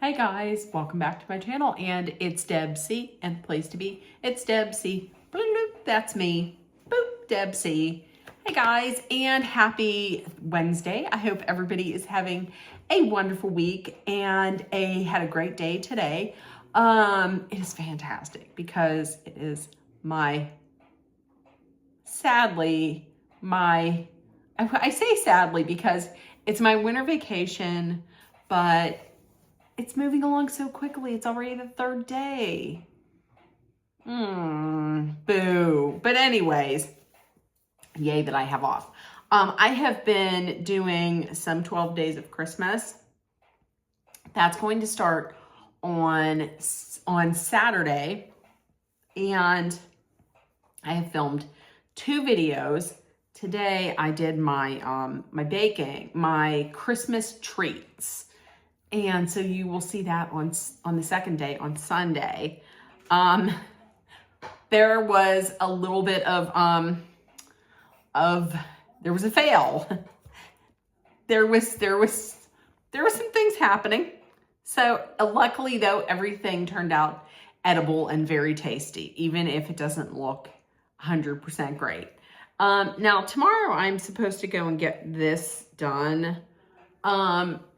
Hey guys, welcome back to my channel, and it's Deb C, and the place to be, it's Deb C. Bloop, bloop, that's me. Boop, Deb C. Hey guys, and happy Wednesday. I hope everybody is having a wonderful week and had a great day today. It is fantastic because it is I say sadly because it's my winter vacation, but it's moving along so quickly. It's already the third day. Boo. But anyways, yay that I have off. I have been doing some 12 days of Christmas. That's going to start on Saturday. And I have filmed 2 videos. Today I did my baking, my Christmas treats. And so you will see that on the second day, on Sunday. There was a little bit of there was a fail. There was some things happening. So luckily though, everything turned out edible and very tasty, even if it doesn't look 100% great. Now tomorrow I'm supposed to go and get this done.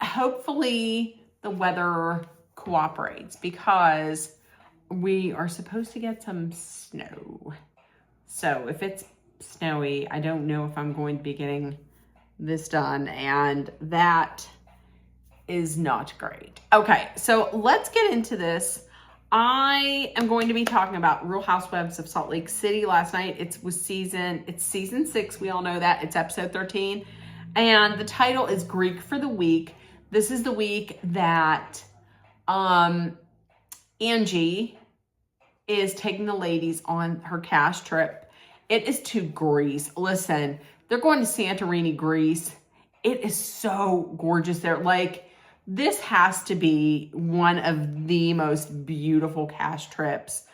Hopefully the weather cooperates because we are supposed to get some snow. So if it's snowy, I don't know if I'm going to be getting this done, and that is not great. Okay, so let's get into this. I am going to be talking about Real Housewives of Salt Lake City. Last night, it's season 6. We all know that. It's episode 13. And the title is Greek for the Week. This is the week that Angie is taking the ladies on her cash trip. It is to Greece. Listen, they're going to Santorini, Greece. It is so gorgeous there. Like, this has to be one of the most beautiful cash trips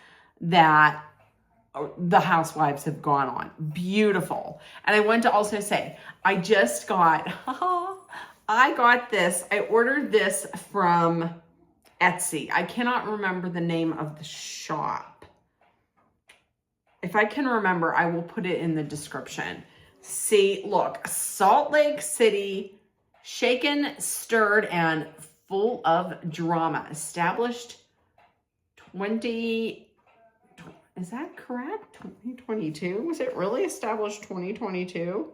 that the Housewives have gone on. Beautiful. And I want to also say, I got this. I ordered this from Etsy. I cannot remember the name of the shop. If I can remember, I will put it in the description. See, look, Salt Lake City, shaken, stirred, and full of drama. Established 20... Is that correct? 2022? Was it really established 2022?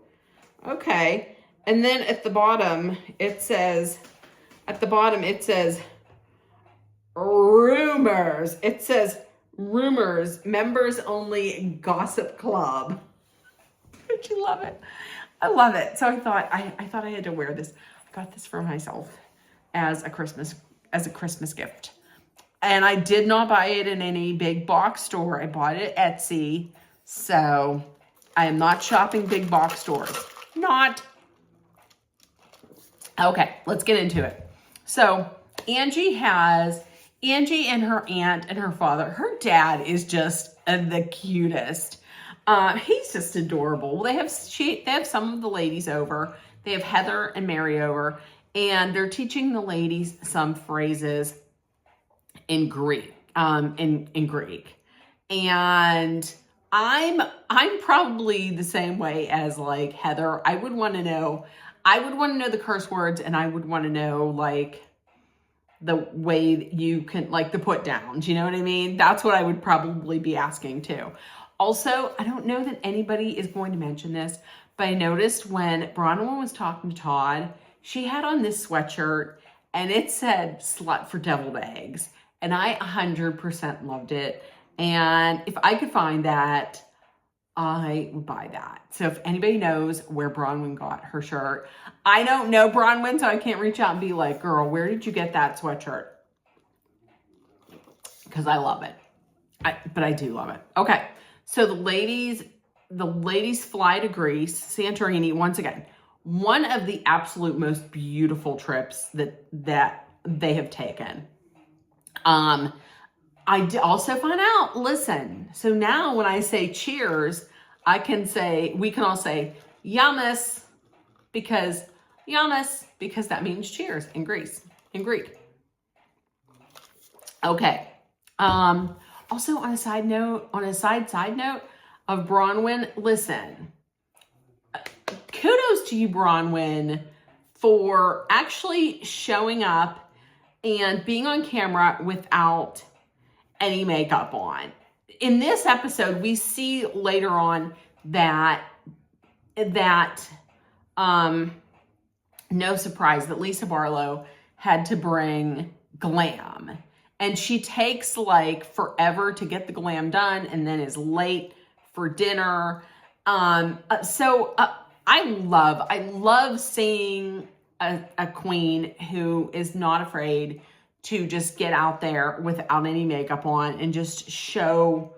Okay. And then at the bottom, it says rumors. It says rumors, members only gossip club. Don't you love it? I love it. So I thought I had to wear this. I got this for myself as a Christmas gift. And I did not buy it in any big box store. I bought it at Etsy. So I am not shopping big box stores. Not. Okay, let's get into it. So Angie and her aunt and her father. Her dad is just the cutest. He's just adorable. They have some of the ladies over. They have Heather and Mary over. And they're teaching the ladies some phrases in Greek, in Greek. And I'm probably the same way as like Heather. I would want to know the curse words, and I would want to know like the way that you can, like the put downs, you know what I mean? That's what I would probably be asking too. Also, I don't know that anybody is going to mention this, but I noticed when Bronwyn was talking to Todd, she had on this sweatshirt and it said slut for deviled eggs. And I 100% loved it. And if I could find that, I would buy that. So if anybody knows where Bronwyn got her shirt, I don't know Bronwyn, so I can't reach out and be like, girl, where did you get that sweatshirt? Because I love it. But I do love it. Okay. So the ladies fly to Greece, Santorini, once again, one of the absolute most beautiful trips that they have taken. I also find out, listen, so now when I say cheers, we can all say yamas because that means cheers in Greek. Okay. Also on a side note, side note of Bronwyn, listen, kudos to you, Bronwyn, for actually showing up and being on camera without any makeup on. In this episode, we see later on that no surprise that Lisa Barlow had to bring glam, and she takes like forever to get the glam done and then is late for dinner. I love seeing a queen who is not afraid to just get out there without any makeup on and just show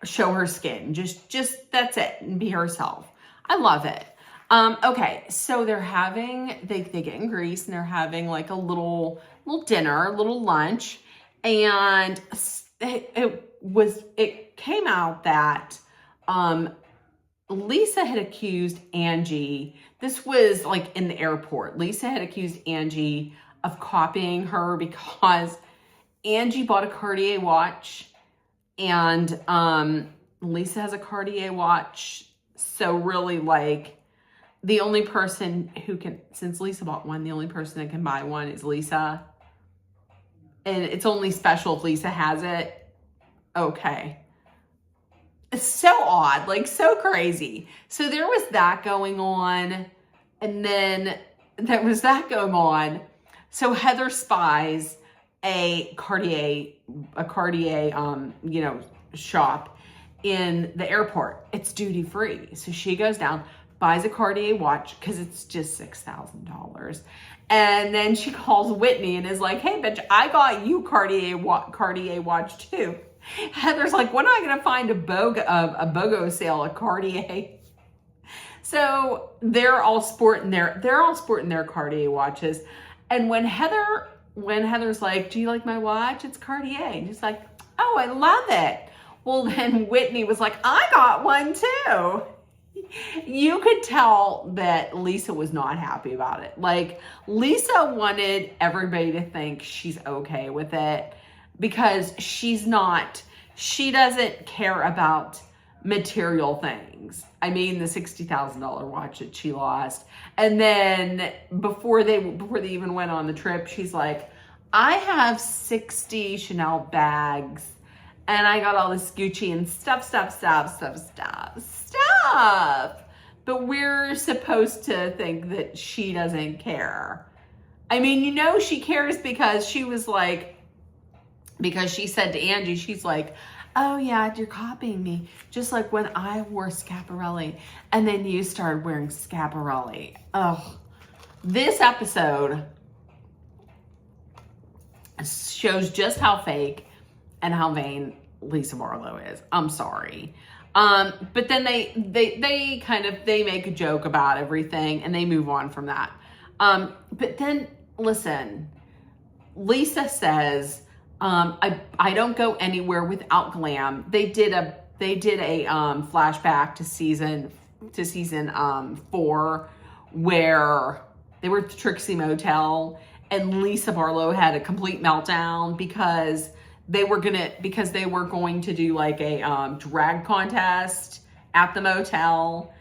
her skin. Just that's it, and be herself. I love it. Okay, so they get in Greece and they're having like a little dinner, a little lunch, and it came out that Lisa had accused Angie. This was like in the airport. Lisa had accused Angie of copying her because Angie bought a Cartier watch, and Lisa has a Cartier watch. So really, like, the only person who can, since Lisa bought one, the only person that can buy one is Lisa. And it's only special if Lisa has it. Okay. It's so odd, like so crazy. So there was that going on. And then there was that going on. So Heather spies a Cartier, shop in the airport. It's duty free. So she goes down, buys a Cartier watch because it's just $6,000. And then she calls Whitney and is like, hey, bitch, I got you Cartier watch too. Heather's like, when am I going to find a BOGO sale at Cartier? So they're all sporting their Cartier watches. And when Heather's like, do you like my watch? It's Cartier. And she's like, oh, I love it. Well, then Whitney was like, I got one too. You could tell that Lisa was not happy about it. Like, Lisa wanted everybody to think she's okay with it because she doesn't care about material things. I mean, the $60,000 watch that she lost. And then before they even went on the trip, she's like, I have 60 Chanel bags and I got all this Gucci and stuff. But we're supposed to think that she doesn't care. I mean, she cares because she said to Angie, she's like, oh yeah, you're copying me. Just like when I wore Schiaparelli and then you started wearing Schiaparelli. Oh, this episode shows just how fake and how vain Lisa Barlow is. I'm sorry. But then they make a joke about everything and they move on from that. But then listen, Lisa says, I don't go anywhere without glam. They did a flashback to season 4 where they were at the Trixie Motel and Lisa Barlow had a complete meltdown because they were going to do like a drag contest at the motel,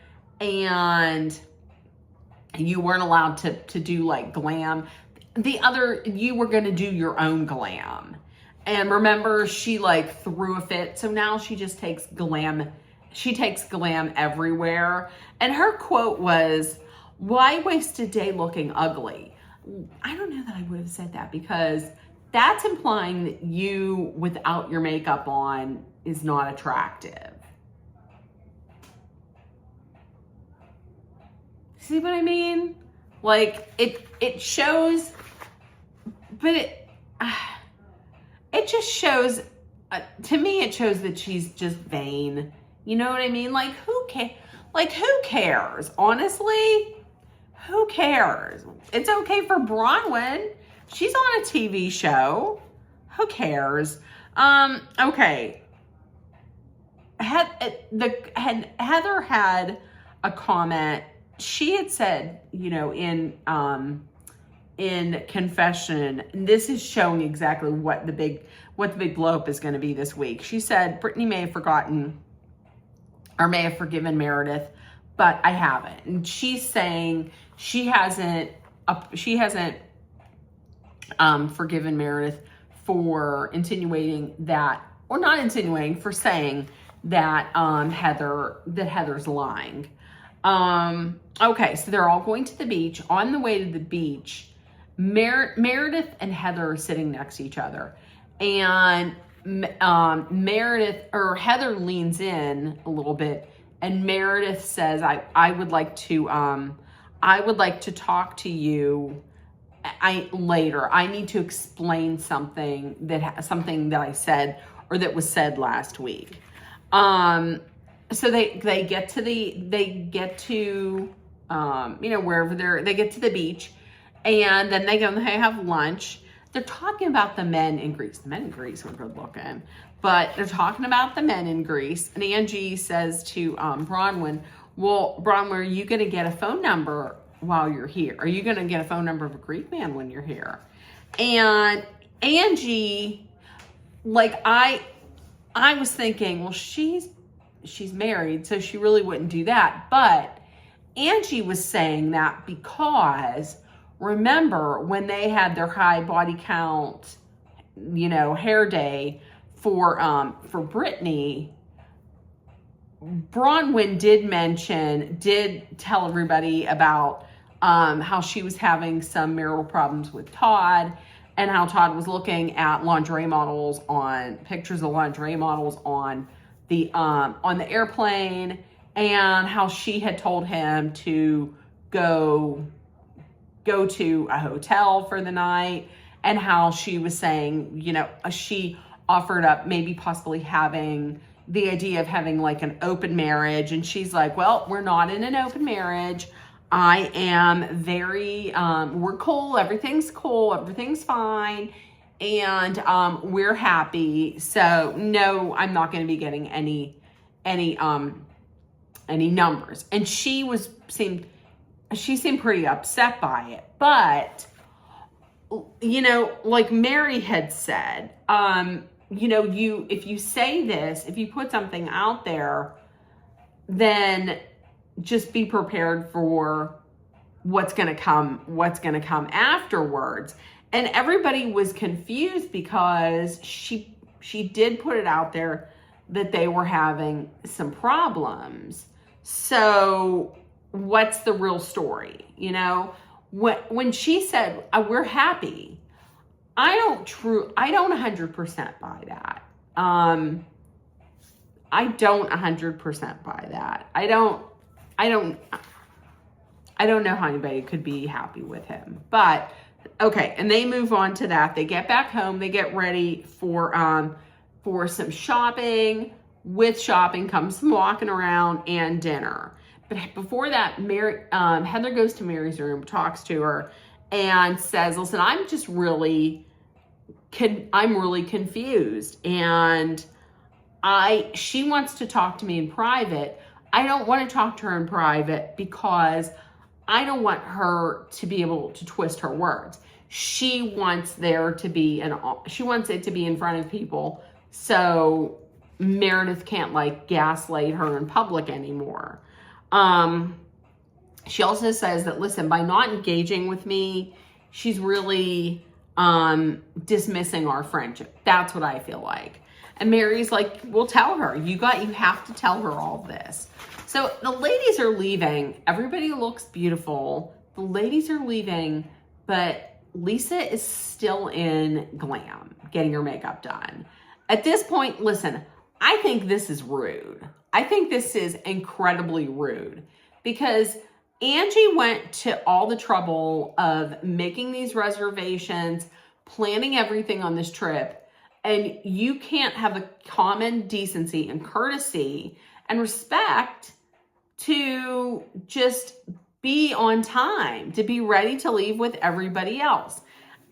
and you weren't allowed to do like glam. You were going to do your own glam. And remember, she like threw a fit. So now she just takes glam. She takes glam everywhere. And her quote was, why waste a day looking ugly? I don't know that I would have said that because that's implying that you without your makeup on is not attractive. See what I mean? Like it shows, but it just shows, to me, it shows that she's just vain. You know what I mean? Like, who cares? Honestly, who cares? It's okay for Bronwyn. She's on a TV show. Who cares? Okay. Heather had a comment. She had said, in confession, and this is showing exactly what the big blow up is going to be this week. She said Brittany may have forgotten or may have forgiven Meredith, but I haven't. And she's saying she hasn't forgiven Meredith for insinuating that, or not insinuating, for saying that Heather's lying. Okay, so they're all going to the beach. On the way to the beach, Meredith and Heather are sitting next to each other, and Heather leans in a little bit, and Meredith says, I would like to talk to you later. I need to explain something that I said, or that was said last week. So they get to wherever they get to the beach, and then they go and they have lunch. They're talking about the men in Greece. The men in Greece were good looking, but they're talking about the men in Greece. And Angie says to Bronwyn, well, Bronwyn, are you going to get a phone number while you're here? Are you going to get a phone number of a Greek man when you're here? And Angie, like, I was thinking, well, she's married, so she really wouldn't do that. But Angie was saying that because, remember, when they had their high body count, hair day for Brittany, Bronwyn did tell everybody about how she was having some marital problems with Todd, and how Todd was looking at pictures of lingerie models on the airplane, and how she had told him to go to a hotel for the night, and how she was saying, she offered up maybe possibly having the idea of having like an open marriage. And she's like, well, we're not in an open marriage. I am very, we're cool. Everything's fine. And we're happy. So no, I'm not going to be getting any numbers. And she seemed pretty upset by it. But, like Mary had said, if you say this, if you put something out there, then just be prepared for what's going to come afterwards. And everybody was confused because she did put it out there that they were having some problems. So what's the real story? When she said, we're happy, I don't 100% buy that. I don't 100% buy that. I don't know how anybody could be happy with him. But okay, and they move on to that. They get back home, they get ready for some shopping. With shopping comes some walking around and dinner. But before that, Heather goes to Mary's room, talks to her, and says, listen, I'm really confused, and she wants to talk to me in private. I don't want to talk to her in private because I don't want her to be able to twist her words. She wants it to be in front of people, so Meredith can't gaslight her in public anymore. She also says that, listen, by not engaging with me, she's really dismissing our friendship. That's what I feel like. And Mary's like, well, tell her. You have to tell her all this. So the ladies are leaving. Everybody looks beautiful. The ladies are leaving, but Lisa is still in glam, getting her makeup done. At this point, listen, I think this is rude. I think this is incredibly rude because Angie went to all the trouble of making these reservations, planning everything on this trip, and you can't have the common decency and courtesy and respect to just be on time, to be ready to leave with everybody else.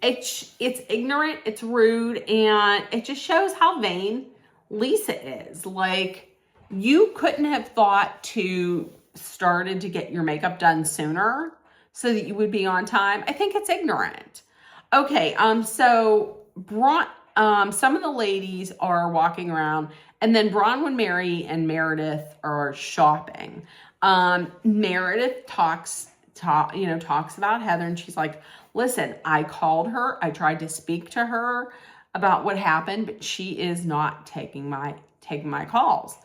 It's ignorant, it's rude, and it just shows how vain Lisa is. You couldn't have thought to started to get your makeup done sooner so that you would be on time. I think it's ignorant. Okay, so some of the ladies are walking around, and then Bronwyn, Mary, and Meredith are shopping. Meredith talks about Heather, and she's like, listen, I called her. I tried to speak to her about what happened, but she is not taking my calls.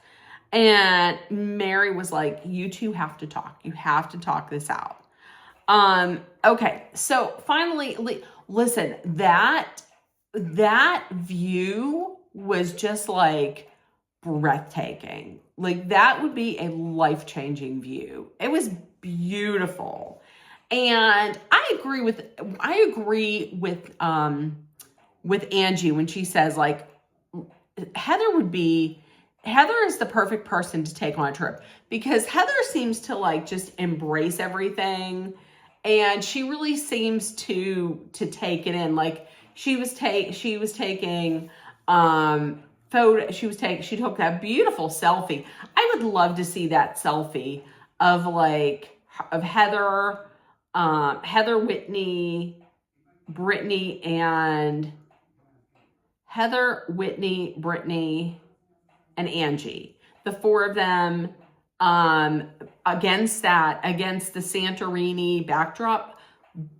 And Mary was like, you two have to talk. You have to talk this out. Okay, so finally, listen, that view was just like breathtaking. Like, that would be a life-changing view. It was beautiful. And I agree with Angie when she says, like, Heather is the perfect person to take on a trip, because Heather seems to like just embrace everything, and she really seems to take it in. Like, she took that beautiful selfie. I would love to see that selfie of Heather, Whitney, Brittany, and Angie, the four of them, against the Santorini backdrop.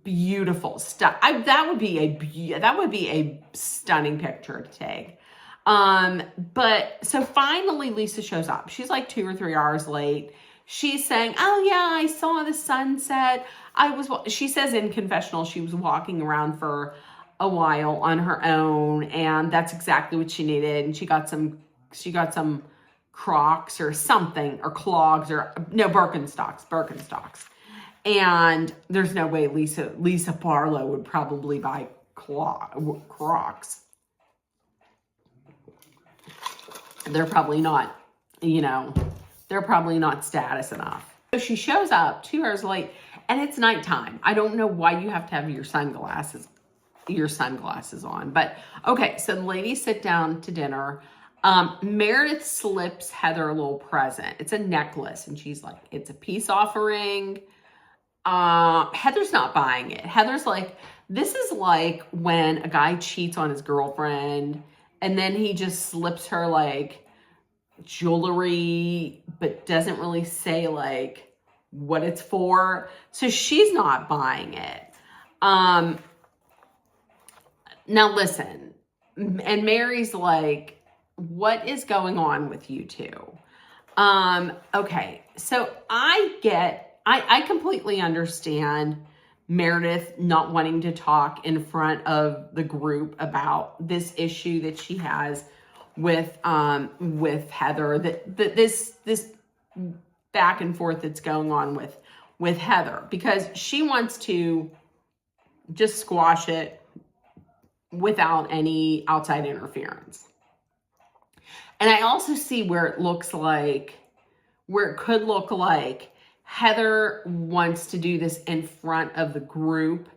Beautiful stuff. That would be a stunning picture to take. But so finally Lisa shows up. She's like 2 or 3 hours late. She's saying, oh yeah, I saw the sunset. She says in confessional, she was walking around for a while on her own, and that's exactly what she needed. And she got some Crocs or something, or clogs, or no, Birkenstocks. And there's no way Lisa Barlow would probably buy Crocs. They're probably not status enough. So she shows up 2 hours late, and it's nighttime. I don't know why you have to have your sunglasses on, but okay. So the ladies sit down to dinner. Meredith slips Heather a little present. It's a necklace, and she's like, it's a peace offering. Heather's not buying it. Heather's like, this is like when a guy cheats on his girlfriend, and then he just slips her like jewelry, but doesn't really say like what it's for. So she's not buying it. Now listen, and Mary's like, what is going on with you two? Okay, so I completely understand Meredith not wanting to talk in front of the group about this issue that she has with Heather, this back and forth that's going on with Heather, because she wants to just squash it without any outside interference. And I also see where it could look like Heather wants to do this in front of the group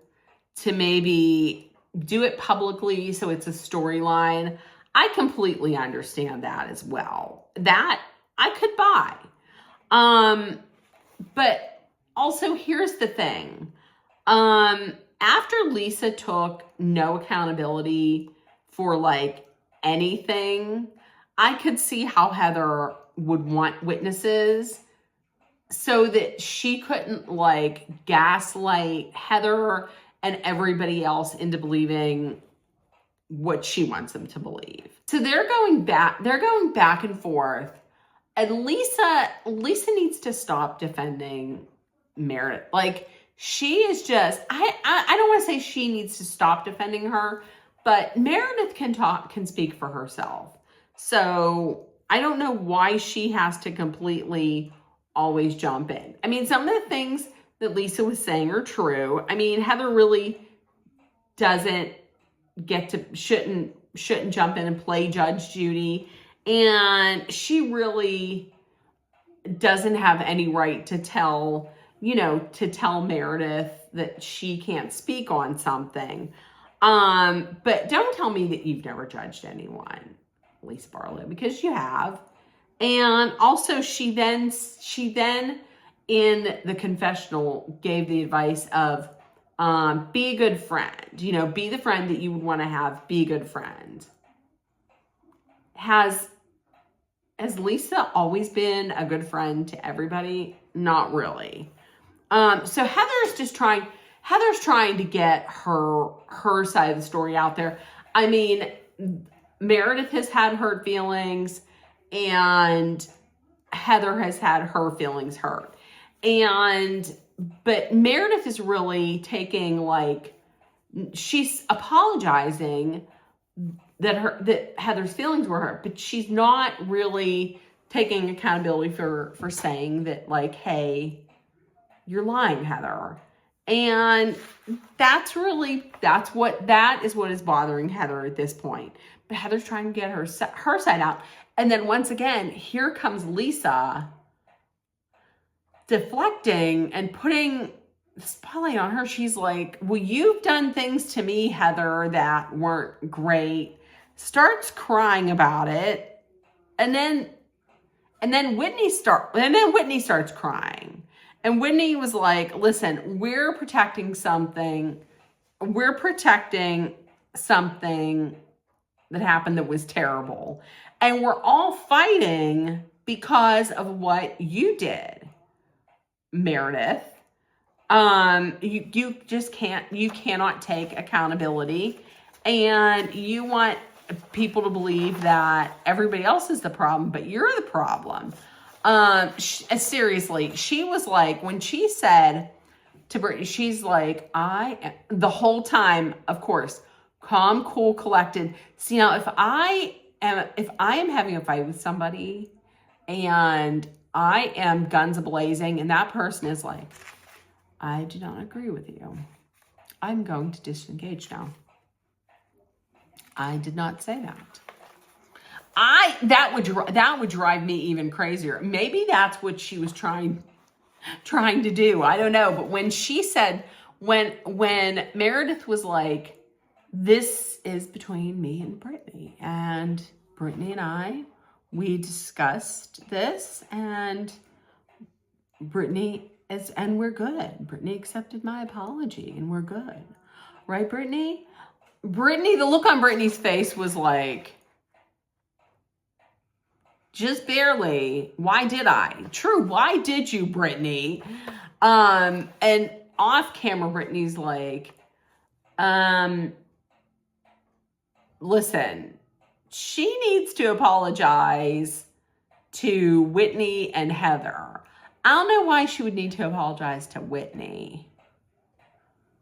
to maybe do it publicly so it's a storyline. I completely understand that as well. That I could buy. But also, here's the thing. After Lisa took no accountability for like anything, I could see how Heather would want witnesses so that she couldn't like gaslight Heather and everybody else into believing what she wants them to believe. So they're going back and forth. And Lisa needs to stop defending Meredith. Like, she is just, I don't want to say she needs to stop defending her, but Meredith can speak for herself. So I don't know why she has to completely always jump in. I mean, some of the things that Lisa was saying are true. I mean, Heather really shouldn't jump in and play Judge Judy. And she really doesn't have any right to tell Meredith that she can't speak on something. But don't tell me that you've never judged anyone, Lisa Barlow, because you have. And also she then in the confessional gave the advice of be a good friend. You know, be the friend that you would want to have. Be a good friend. Has Lisa always been a good friend to everybody? Not really. So Heather's trying to get her side of the story out there. I mean, Meredith has had hurt feelings, and Heather has had her feelings hurt. But Meredith is really taking, like, she's apologizing that Heather's feelings were hurt, but she's not really taking accountability for saying that, like, hey, you're lying, Heather. And that is what is bothering Heather at this point. But Heather's trying to get her side out. And then once again, here comes Lisa deflecting and putting the spotlight on her. She's like, well, you've done things to me, Heather, that weren't great. Starts crying about it. And then Whitney starts crying. And Whitney was like, listen, we're protecting something that happened that was terrible. And we're all fighting because of what you did, Meredith. You just cannot take accountability. And you want people to believe that everybody else is the problem, but you're the problem. Seriously, she was like, when she said to Brittany, she's like, the whole time, of course, calm, cool, collected. See, now if I am having a fight with somebody and I am guns a-blazing and that person is like, I do not agree with you, I'm going to disengage now. I did not say that. That would drive me even crazier. Maybe that's what she was trying to do. I don't know. But when she said, when Meredith was like, this is between me and Brittany, and Brittany and we discussed this, and and we're good. Brittany accepted my apology, and we're good. Right, Brittany? The look on Brittany's face was like, just barely. Why did I? True. Why did you, Brittany? And off camera, Brittany's like, listen, she needs to apologize to Whitney and Heather. I don't know why she would need to apologize to Whitney,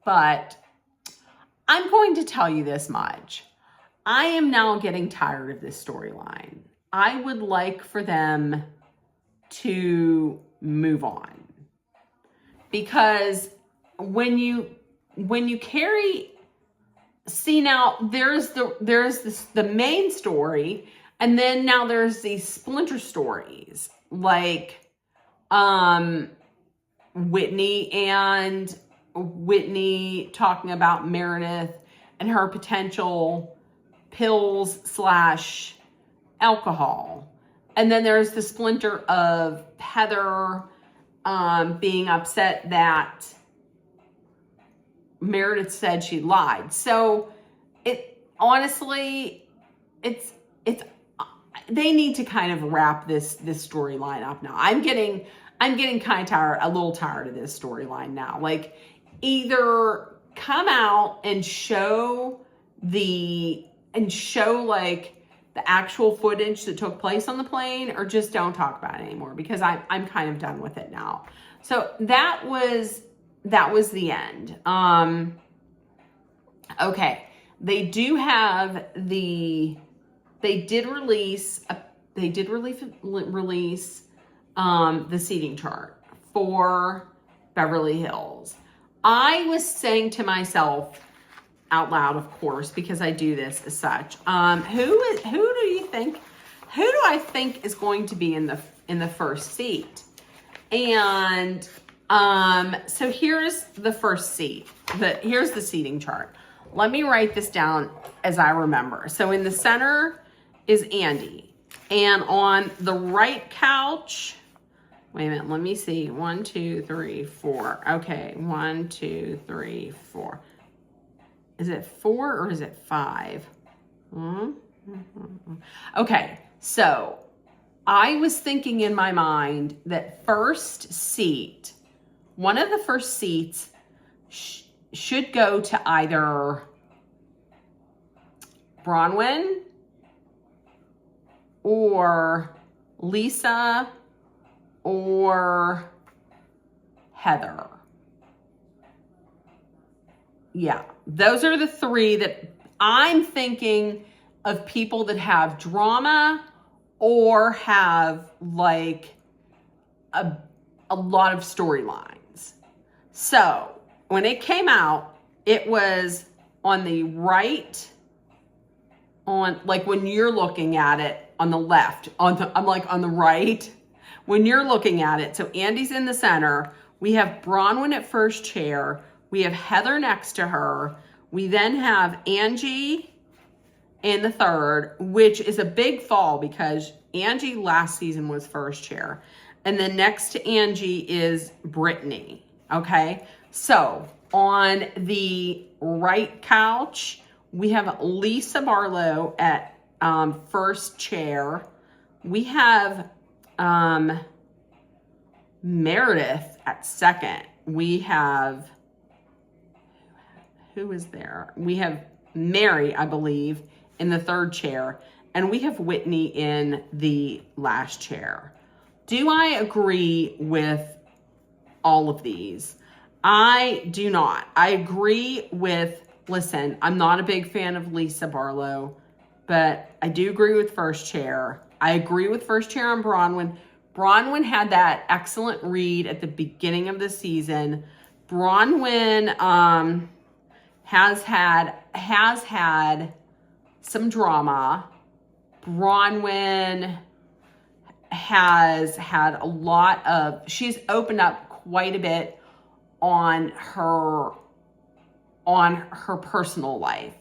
but I'm going to tell you this much. I am now getting tired of this storyline. I would like for them to move on, because when you carry, see, now there's the main story, and then now there's these splinter stories like Whitney talking about Meredith and her potential pills / alcohol. And then there's the splinter of Heather being upset that Meredith said she lied. So honestly, they need to kind of wrap this storyline up now. I'm getting kind of tired, a little tired of this storyline now. Like, either come out and show like the actual footage that took place on the plane, or just don't talk about it anymore, because I'm kind of done with it now. So that was the end. Okay, they did release the seating chart for Beverly Hills. I was saying to myself out loud, of course, because I do this as such, who do I think is going to be in the first seat? And so here's the first seat. Here's the seating chart. Let me write this down as I remember. So in the center is Andy, and on the right couch Wait a minute, let me see. 1, 2, 3, 4. Okay, 1, 2, 3, 4. Is it 4 or is it 5? Okay, so I was thinking in my mind that first seat, one of the first seats should go to either Bronwyn or Lisa or Heather. Yeah, those are the three that I'm thinking of, people that have drama or have like a lot of storylines. So when it came out, it was on the right, on like when you're looking at it on the left, I'm like on the right when you're looking at it. So Andy's in the center. We have Bronwyn at first chair. We have Heather next to her. We then have Angie in the third, which is a big fall because Angie last season was first chair. And then next to Angie is Brittany. Okay. So on the right couch, we have Lisa Barlow at first chair. We have Meredith at second. We have, who is there? We have Mary, I believe, in the third chair. And we have Whitney in the last chair. Do I agree with all of these? I do not. I agree with, listen, I'm not a big fan of Lisa Barlow, but I do agree with first chair. I agree with first chair on Bronwyn. Bronwyn had that excellent read at the beginning of the season. Bronwyn has had some drama. Bronwyn has had a lot of, she's opened up quite a bit on her personal life.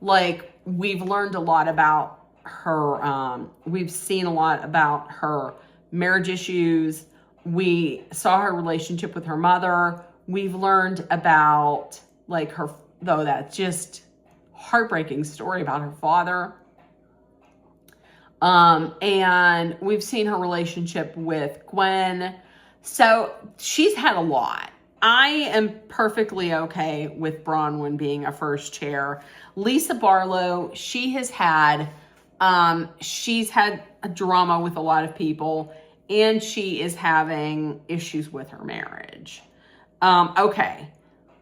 Like, we've learned a lot about her, we've seen a lot about her marriage issues. We saw her relationship with her mother. We've learned about like her, though that's just heartbreaking story about her father. And we've seen her relationship with Gwen. So she's had a lot. I am perfectly okay with Bronwyn being a first chair. Lisa Barlow, she's had a drama with a lot of people, and she is having issues with her marriage. Okay.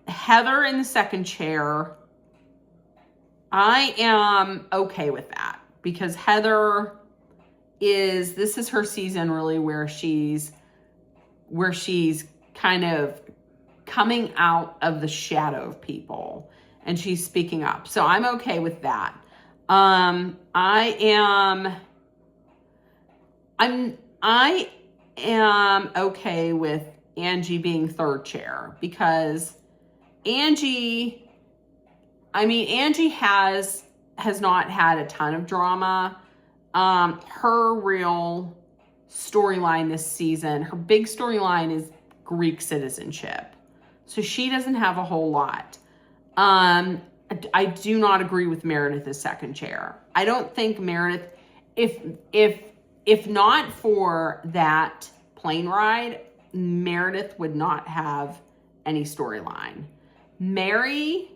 Heather in the second chair. I am okay with that because Heather this is her season really where she's kind of coming out of the shadow of people and she's speaking up. So I'm okay with that. I am okay with Angie being third chair because Angie has not had a ton of drama. Her real storyline this season, her big storyline is Greek citizenship. So she doesn't have a whole lot. I do not agree with Meredith as second chair. I don't think Meredith, if not for that plane ride, Meredith would not have any storyline. Mary,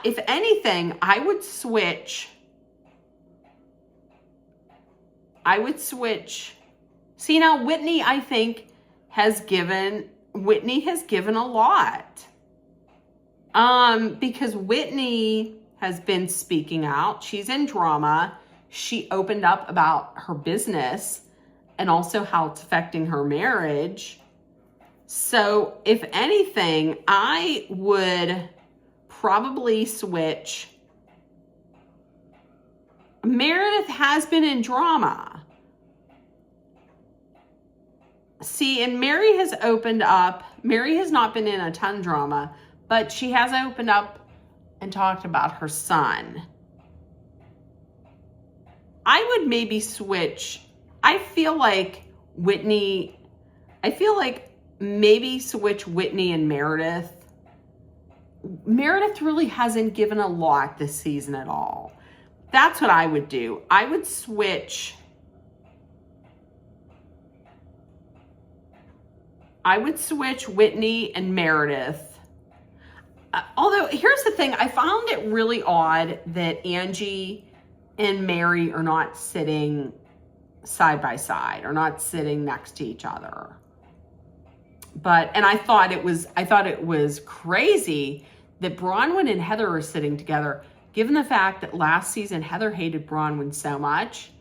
if anything, I would switch. See, now Whitney, I think, has given a lot. Because Whitney has been speaking out. She's in drama. She opened up about her business and also how it's affecting her marriage. So if anything, I would probably switch. Meredith has been in drama. See, and Mary has opened up. Mary has not been in a ton of drama, but she has opened up and talked about her son. I would maybe switch. I feel like Whitney, I feel like maybe switch Whitney and Meredith. Meredith really hasn't given a lot this season at all. That's what I would do. I would switch. Whitney and Meredith. Although, here's the thing. I found it really odd that Angie and Mary are not sitting side by side, or not sitting next to each other. And I thought it was crazy that Bronwyn and Heather are sitting together, given the fact that last season Heather hated Bronwyn so much.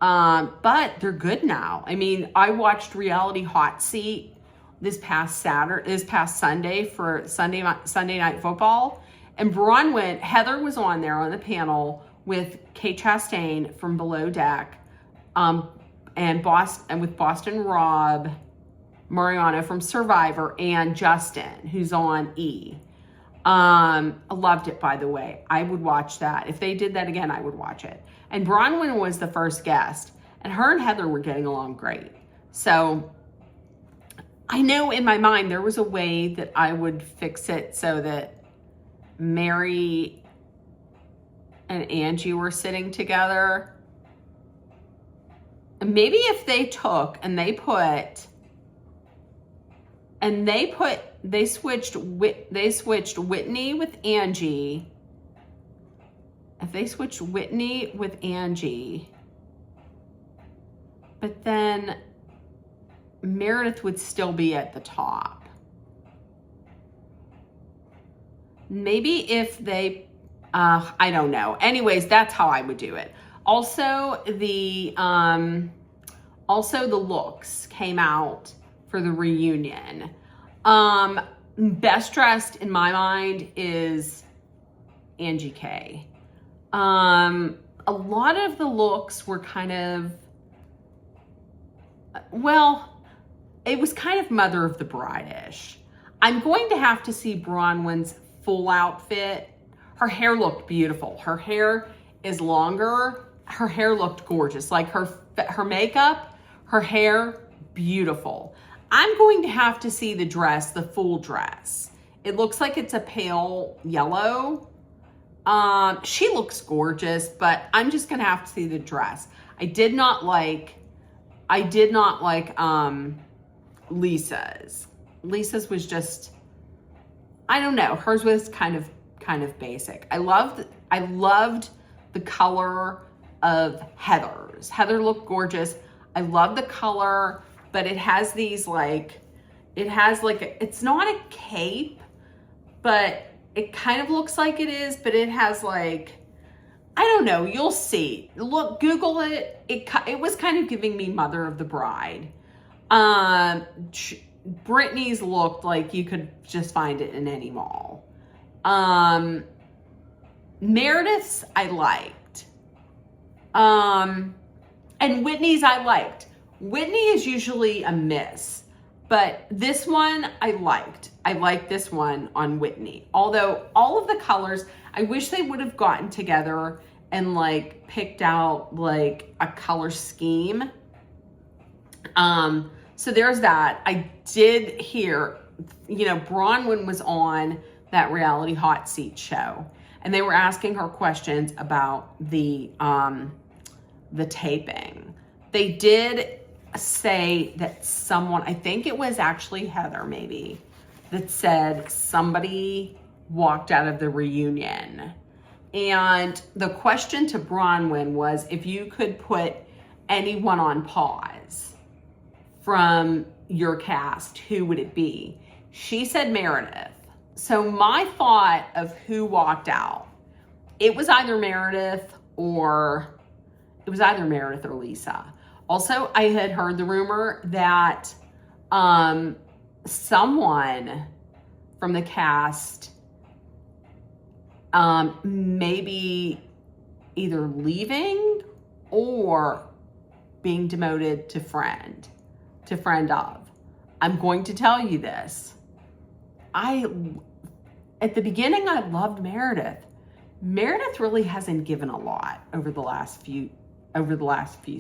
But they're good now. I mean, I watched Reality Hot Seat this past Sunday for Sunday Night Football, and Heather was on there on the panel with Kate Chastain from Below Deck, and with Boston Rob, Mariano from Survivor, and Justin, who's on E. I loved it, by the way. I would watch that. If they did that again, I would watch it. And Bronwyn was the first guest, and her and Heather were getting along great. So I know in my mind there was a way that I would fix it so that Mary and Angie were sitting together. And maybe if they took and they switched Whitney with Angie. If they switched Whitney with Angie, but then Meredith would still be at the top. Maybe if they, I don't know. Anyways, that's how I would do it. Also, the looks came out for the reunion. Best dressed in my mind is Angie K. A lot of the looks were kind of, well, it was kind of Mother of the Bride-ish. I'm going to have to see Bronwyn's full outfit. Her hair looked beautiful. Her hair is longer. Her hair looked gorgeous. Like her makeup, her hair, beautiful. I'm going to have to see the dress, the full dress. It looks like it's a pale yellow. She looks gorgeous, but I'm just going to have to see the dress. I did not like Lisa's. Lisa's was just, I don't know. Hers was kind of basic. I loved the color of Heather's. Heather looked gorgeous. I love the color, but it has these it's not a cape, but it kind of looks like it is, but it has I don't know, you'll see. Look, Google it. It was kind of giving me Mother of the Bride. Brittany's looked like you could just find it in any mall. Meredith's I liked. And Whitney's I liked. Whitney is usually a miss, but this one I liked. I liked this one on Whitney. Although all of the colors, I wish they would have gotten together and picked out a color scheme. So there's that. I did hear, Bronwyn was on that Reality Hot Seat show, and they were asking her questions about the taping. They did say that someone, I think it was actually Heather maybe, that said somebody walked out of the reunion. And the question to Bronwyn was, if you could put anyone on pause from your cast, who would it be? She said Meredith. So my thought of who walked out, it was either Meredith or Lisa. Also, I had heard the rumor that someone from the cast maybe either leaving or being demoted to friend of. I'm going to tell you this. At the beginning, I loved Meredith. Meredith really hasn't given a lot over the last few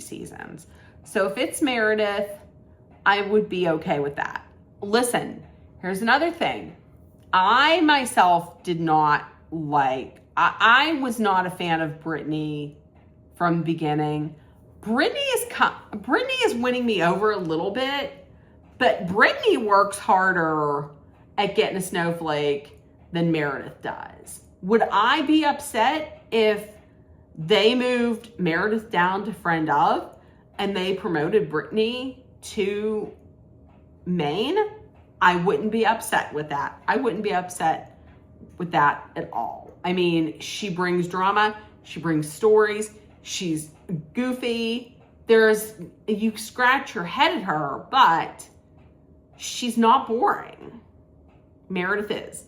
seasons. So if it's Meredith, I would be okay with that. Listen, here's another thing. I myself did not like, I was not a fan of Brittany from the beginning. Brittany is winning me over a little bit, but Brittany works harder at getting a snowflake than Meredith does. Would I be upset if they moved Meredith down to friend of and they promoted Brittany to main? I wouldn't be upset with that. I wouldn't be upset with that at all. I mean, she brings drama, she brings stories, she's goofy. You scratch your head at her, but she's not boring. Meredith is.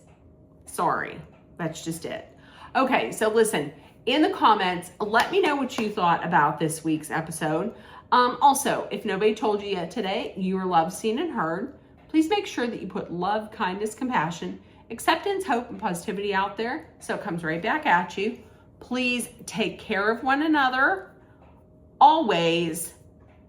Sorry, that's just it. Okay, so listen, in the comments, let me know what you thought about this week's episode. Also, if nobody told you yet today, you are loved, seen, and heard. Please make sure that you put love, kindness, compassion, acceptance, hope, and positivity out there so it comes right back at you. Please take care of one another. Always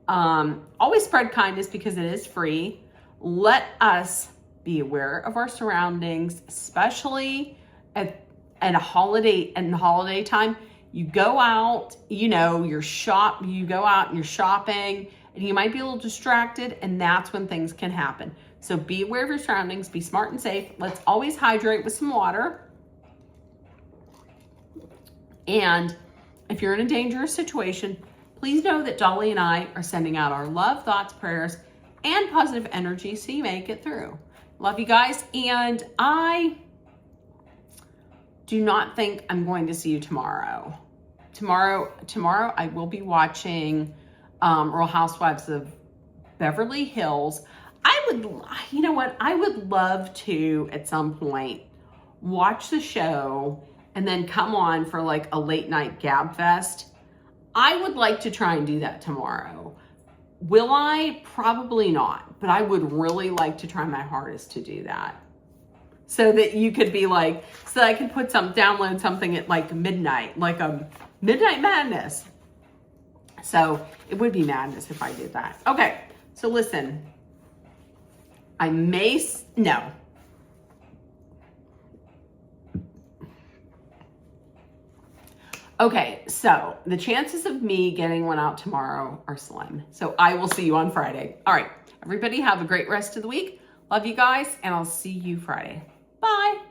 spread kindness because it is free. Let us be aware of our surroundings, especially at a holiday and holiday time. You go out, you go out and you're shopping, and you might be a little distracted, and that's when things can happen. So be aware of your surroundings, be smart and safe. Let's always hydrate with some water. And if you're in a dangerous situation, please know that Dolly and I are sending out our love, thoughts, prayers, and positive energy so you make it through. Love you guys, and I do not think I'm going to see you tomorrow. Tomorrow I will be watching Real Housewives of Beverly Hills. I would love to at some point watch the show and then come on for like a late night gab fest. I would like to try and do that tomorrow. Will I? Probably not, but I would really like to try my hardest to do that. So that you could be like, so that I could download something at like midnight, like a Midnight Madness. So it would be madness if I did that. Okay, so listen, no. Okay, so the chances of me getting one out tomorrow are slim. So I will see you on Friday. All right, everybody have a great rest of the week. Love you guys, and I'll see you Friday. Bye.